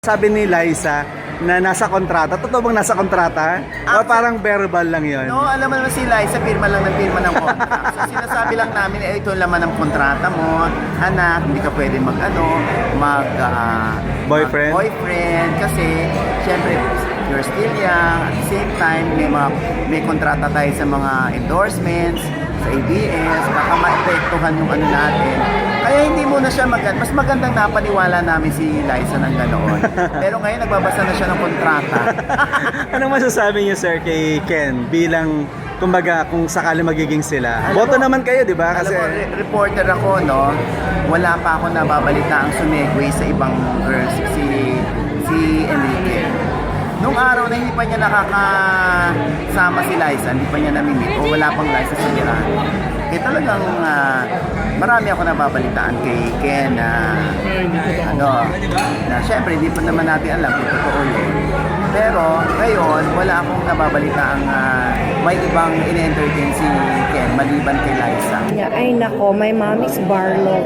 Sabi ni Liza na nasa kontrata. Totoo bang nasa kontrata? O parang verbal lang yon? No, alam mo naman si Liza, pirma lang ng pirma ng contract. So sinasabi lang namin, ito laman ng kontrata mo, anak, hindi ka pwede boyfriend kasi syempre you're still young, at the same time may kontrata tayo sa mga endorsements, sa ABS, baka maepektuhan yung ano natin. Kaya hindi muna siya mas magandang napaniwala namin si Liza ng ganoon. Pero ngayon nagbabasa na siya ng kontrata. Anong masasabi niyo, sir, kay Ken bilang, kumbaga, kung sakali magiging sila? Alam Boto mo, naman kayo, di ba? Kasi reporter ako, no? Wala pa ako nababalita ang sumegway sa ibang girls, si Enrique. Nung araw na hindi pa niya nakakasama si Liza, hindi pa niya namimit, o wala pang Liza sa Iran. Kaya talagang marami ako nababalitaan kay Ken na syempre hindi pa naman natin alam kung totoo yun. Pero ngayon, wala akong nababalitaang may ibang in-entertain si Ken maliban kay Liza. Ay nako, my mom is Barlow.